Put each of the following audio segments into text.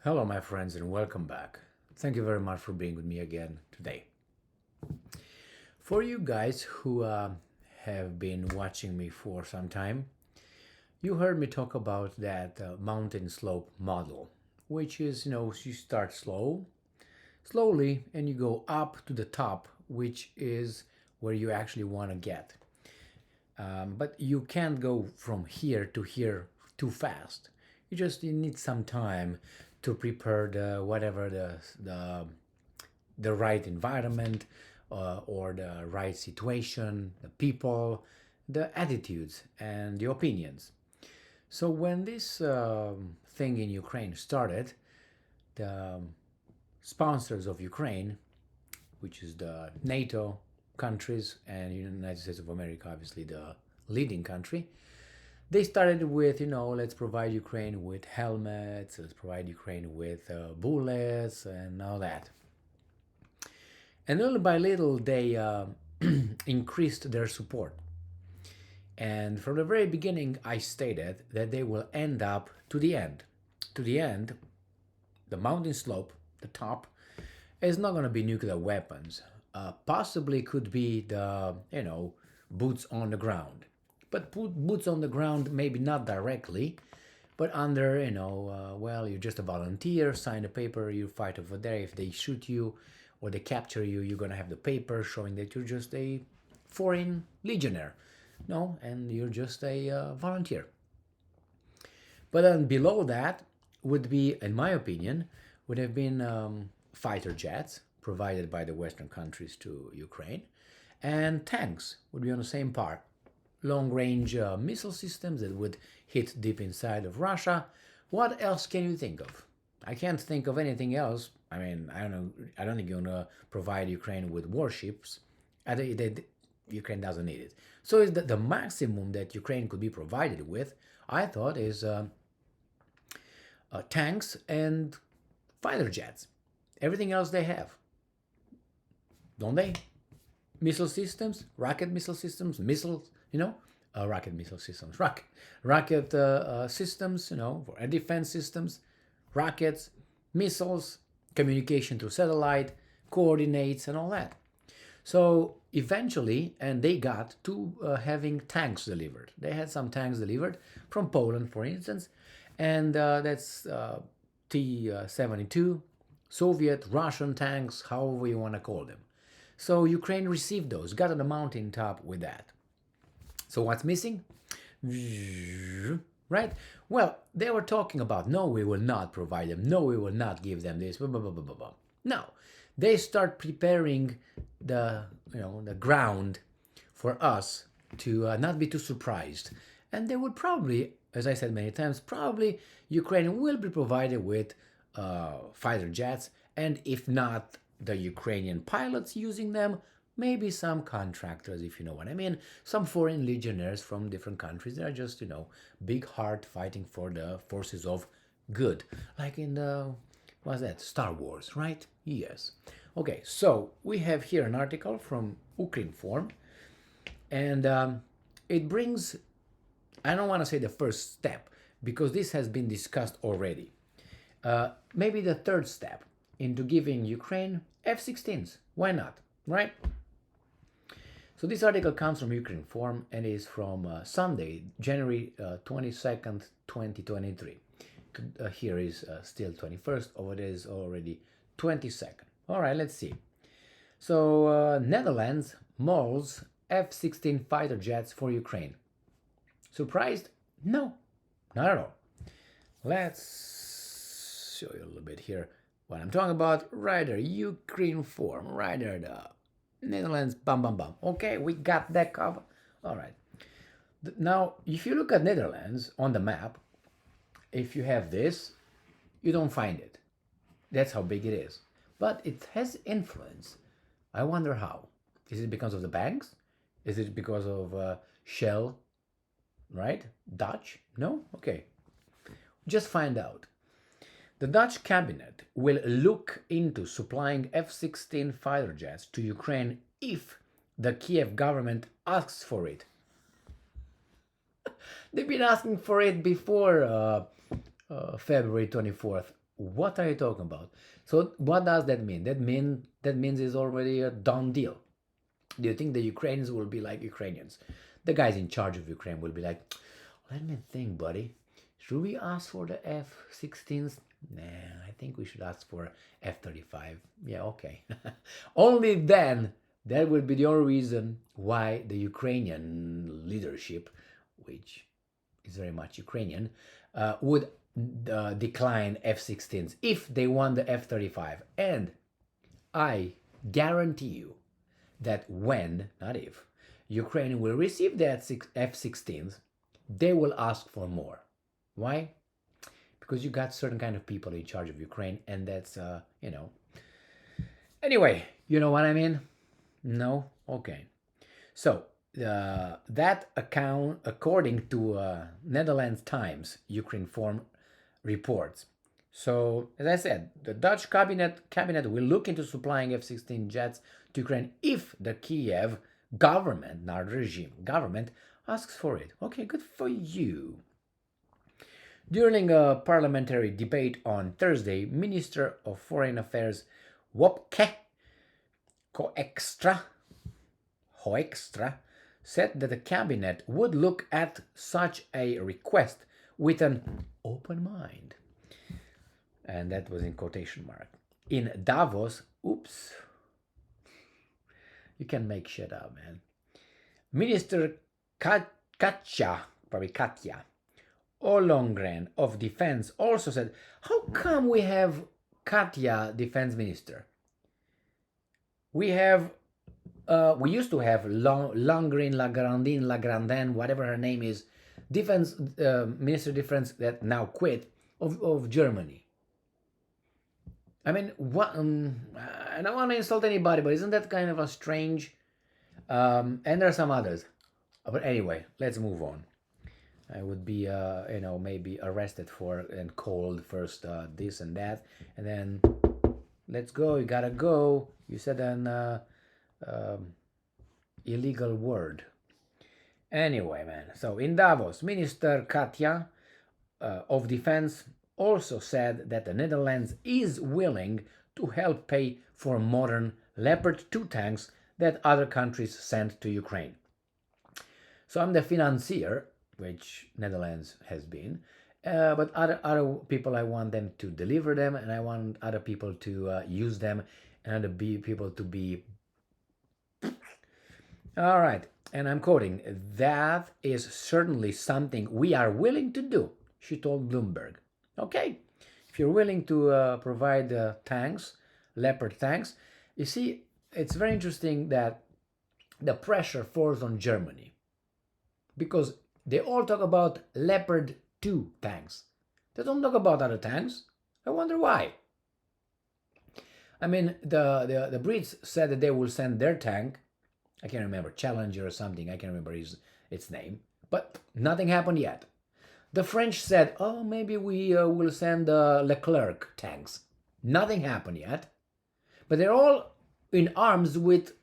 Hello, my friends, and welcome back. Thank you very much for being with me again today. For you guys who have been watching me for some time, you heard me talk about that mountain slope model, which is, you start slowly, and you go up to the top, which is where you actually want to get. But you can't go from here to here too fast. You need some time to prepare the right environment or the right situation, the people, the attitudes, and the opinions. So when this thing in Ukraine started, the sponsors of Ukraine, which is the NATO countries and United States of America, obviously the leading country, they started with, let's provide Ukraine with helmets, let's provide Ukraine with bullets and all that. And little by little, they increased their support. And from the very beginning, I stated that they will end up to the end. To the end, the mountain slope, the top, is not going to be nuclear weapons. Possibly could be the, boots on the ground. But boots on the ground, maybe not directly, but under, you're just a volunteer, sign a paper, you fight over there. If they shoot you or they capture you, you're going to have the paper showing that you're just a foreign legionnaire. No, and you're just a volunteer. But then below that would be, in my opinion, would have been fighter jets provided by the Western countries to Ukraine, and tanks would be on the same part. Long-range missile systems that would hit deep inside of Russia. What else can you think of? I can't think of anything else. I mean, I don't know. I don't think you're gonna provide Ukraine with warships. Ukraine doesn't need it. So is the maximum that Ukraine could be provided with, I thought, is tanks and fighter jets. Everything else they have, don't they? Missile systems, rocket missile systems, missiles, rocket missile systems, rocket systems, for air defense systems, rockets, missiles, communication through satellite, coordinates, and all that. So eventually, and they got to having tanks delivered. They had some tanks delivered from Poland, for instance, and that's T-72, Soviet, Russian tanks, however you want to call them. So Ukraine received those, got on the mountaintop with that. So what's missing? Right? Well, they were talking about, no, we will not provide them. No, we will not give them this. Blah, blah, blah, blah, blah. No, they start preparing the ground for us to not be too surprised. And they would probably, as I said many times, probably Ukraine will be provided with fighter jets, and if not the Ukrainian pilots using them, maybe some contractors, if you know what I mean, some foreign legionnaires from different countries that are just, big heart fighting for the forces of good, like in the, what's that, Star Wars, right? Yes. Okay, so we have here an article from Ukrinform, and it brings, I don't want to say the first step, because this has been discussed already. Maybe the third step into giving Ukraine F-16s. Why not, right? So this article comes from Ukrinform and is from Sunday, January 22nd, 2023. Here is still 21st, over there is already 22nd. All right, let's see. So Netherlands molds F-16 fighter jets for Ukraine. Surprised? No, not at all. Let's show you a little bit here what I'm talking about. Right there, Ukrinform, right there, the Netherlands, bam, bam, bam. Okay, we got that covered. All right. Now, if you look at Netherlands on the map, if you have this, you don't find it. That's how big it is. But it has influence. I wonder how. Is it because of the banks? Is it because of Shell? Right? Dutch? No? Okay. Just find out. The Dutch cabinet will look into supplying F-16 fighter jets to Ukraine if the Kiev government asks for it. They've been asking for it before February 24th. What are you talking about? So what does that mean? That means it's already a done deal. Do you think the Ukrainians will be like Ukrainians? The guys in charge of Ukraine will be like, let me think, buddy. Should we ask for the F-16s? Nah, I think we should ask for F-35. Yeah, okay. Only then, that will be the only reason why the Ukrainian leadership, which is very much Ukrainian, would decline F-16s if they want the F-35. And I guarantee you that when, not if, Ukraine will receive the F-16s, they will ask for more. Why? Because you got certain kind of people in charge of Ukraine, and that's, Anyway, you know what I mean? No? Okay. So, that account, according to Netherlands Times, Ukraine Forum reports. So, as I said, the Dutch cabinet will look into supplying F-16 jets to Ukraine if the Kiev government, not regime, government, asks for it. Okay, good for you. During a parliamentary debate on Thursday, Minister of Foreign Affairs Wopke Hoekstra said that the cabinet would look at such a request with an open mind. And that was in quotation mark. In Davos, oops, you can make shit up, man. Minister Katja Ollongren of Defense also said, how come we have Katja, Defense Minister? We used to have Lagrandin, whatever her name is, Defense Minister of Defense that now quit, of Germany. I mean, what? I don't want to insult anybody, but isn't that kind of a strange? And there are some others. But anyway, let's move on. I would be, maybe arrested for and called first this and that, and then let's go. You gotta go. You said an illegal word. Anyway, man. So in Davos, Minister Katja of Defense also said that the Netherlands is willing to help pay for modern Leopard 2 tanks that other countries sent to Ukraine. So I'm the financier, which Netherlands has been, but other people, I want them to deliver them, and I want other people to use them, and other people to be. All right, and I'm quoting, that is certainly something we are willing to do, she told Bloomberg. Okay, if you're willing to provide tanks, Leopard tanks, you see, it's very interesting that the pressure falls on Germany, because they all talk about Leopard 2 tanks. They don't talk about other tanks. I wonder why. I mean, the Brits said that they will send their tank, I can't remember, Challenger or something, I can't remember its name, but nothing happened yet. The French said, oh, maybe we will send Leclerc tanks. Nothing happened yet. But they're all in arms with,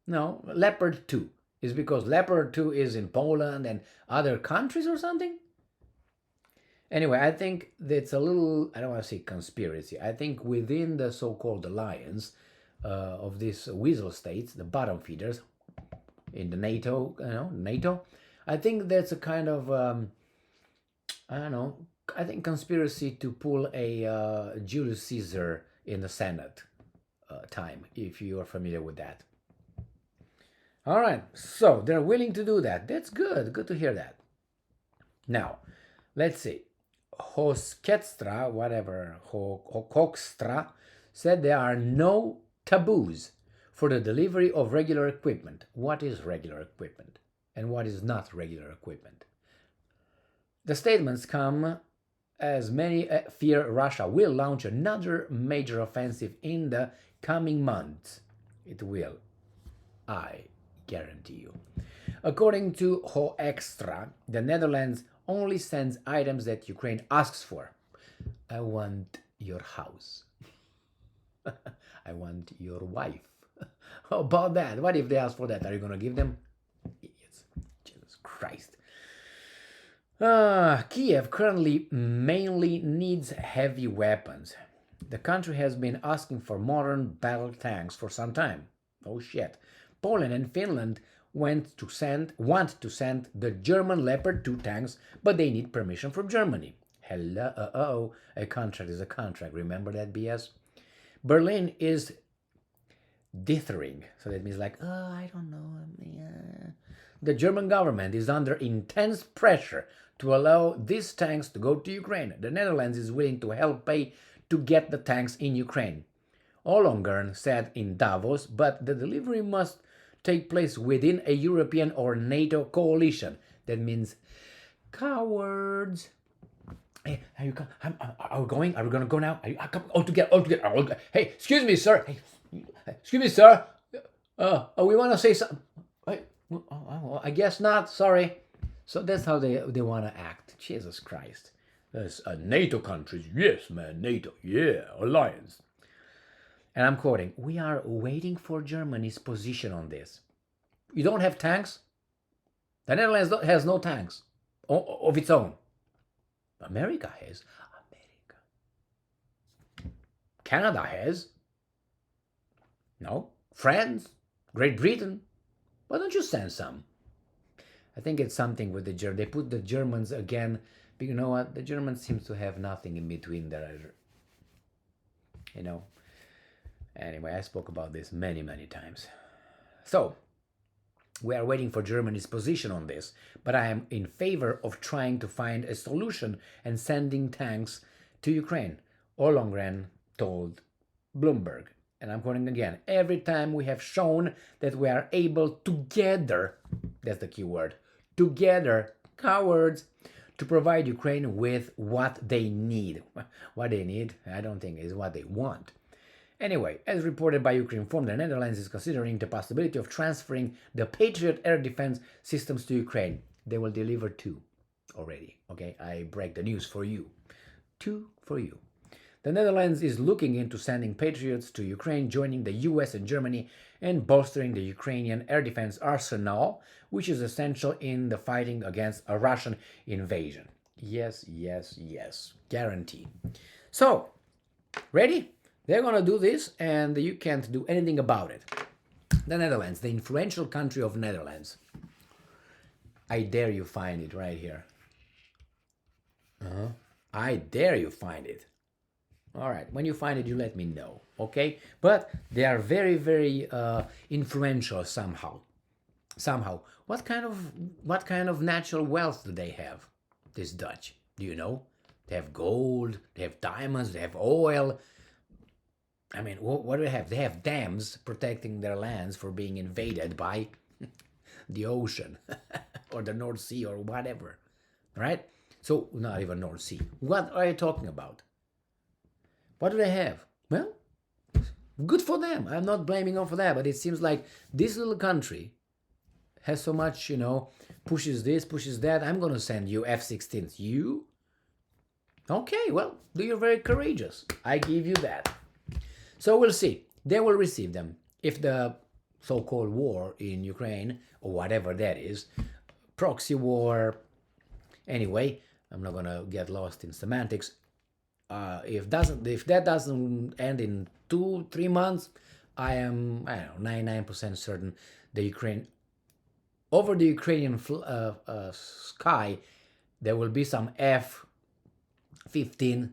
Leopard 2. Is because Leopard 2 is in Poland and other countries or something? Anyway, I think that's a little, I don't want to say conspiracy. I think within the so-called alliance of these weasel states, the bottom feeders in the NATO, I think that's a kind of, I think conspiracy to pull a Julius Caesar in the Senate time, if you are familiar with that. All right, so they're willing to do that. That's good. Good to hear that. Now, let's see. Hokstra said there are no taboos for the delivery of regular equipment. What is regular equipment and what is not regular equipment? The statements come as many fear Russia will launch another major offensive in the coming months. It will. I guarantee you. According to Hoekstra, the Netherlands only sends items that Ukraine asks for. I want your house. I want your wife. How about that? What if they ask for that? Are you going to give them? Idiots. Jesus Christ. Kiev currently mainly needs heavy weapons. The country has been asking for modern battle tanks for some time. Oh shit. Poland and Finland want to send the German Leopard 2 tanks, but they need permission from Germany. Hello, a contract is a contract. Remember that BS? Berlin is dithering, so that means like, oh, I don't know. The German government is under intense pressure to allow these tanks to go to Ukraine. The Netherlands is willing to help pay to get the tanks in Ukraine. Ollongren said in Davos, but the delivery must take place within a European or NATO coalition. That means cowards. Hey, are we going? Are we gonna go now? Come all together, all together, all together. Hey, excuse me, sir. Hey, excuse me, sir. We want to say something. I guess not. Sorry. So that's how they want to act. Jesus Christ. There's NATO countries. Yes, man. NATO. Yeah. Alliance. And I'm quoting, we are waiting for Germany's position on this. You don't have tanks? The Netherlands has no tanks of its own. America has. America. Canada has. No. France. Great Britain. Why don't you send some? I think it's something with the Germans. They put the Germans again. But you know what? The Germans seem to have nothing in between there. You know. Anyway, I spoke about this many, many times. So, we are waiting for Germany's position on this, but I am in favor of trying to find a solution and sending tanks to Ukraine, Ollongren told Bloomberg. And I'm quoting again, every time we have shown that we are able together, that's the key word, together, cowards, to provide Ukraine with what they need. What they need, I don't think is what they want. Anyway, as reported by Ukrinform, the Netherlands is considering the possibility of transferring the Patriot air defense systems to Ukraine. They will deliver 2 already. Okay, I break the news for you. 2 for you. The Netherlands is looking into sending Patriots to Ukraine, joining the US and Germany, and bolstering the Ukrainian air defense arsenal, which is essential in the fighting against a Russian invasion. Yes, yes, yes. Guarantee. So, ready? They're going to do this, and you can't do anything about it. The Netherlands, the influential country of Netherlands. I dare you find it right here. I dare you find it. All right, when you find it, you let me know, okay? But they are very, very influential somehow. Somehow. What kind of natural wealth do they have, this Dutch? Do you know? They have gold, they have diamonds, they have oil. I mean, what do they have? They have dams protecting their lands for being invaded by the ocean or the North Sea or whatever, right? So, not even North Sea. What are you talking about? What do they have? Well, good for them. I'm not blaming them for that, but it seems like this little country has so much, pushes this, pushes that. I'm going to send you F-16s. You? Okay, well, you're very courageous. I give you that. So we'll see. They will receive them. If the so-called war in Ukraine, or whatever that is, proxy war, anyway, I'm not going to get lost in semantics. If that doesn't end in 2-3 months, I am 99% certain over the Ukrainian sky, there will be some F-15,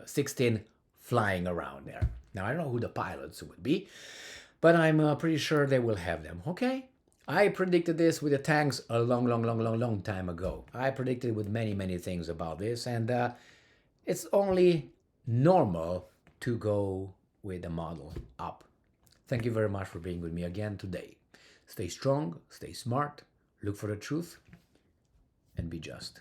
16 flying around there. Now I don't know who the pilots would be, but I'm pretty sure they will have them. Okay. I predicted this with the tanks a long time ago. I predicted with many things about this, and it's only normal to go with the model up. Thank you very much for being with me again today. Stay strong, stay smart, look for the truth, and be just.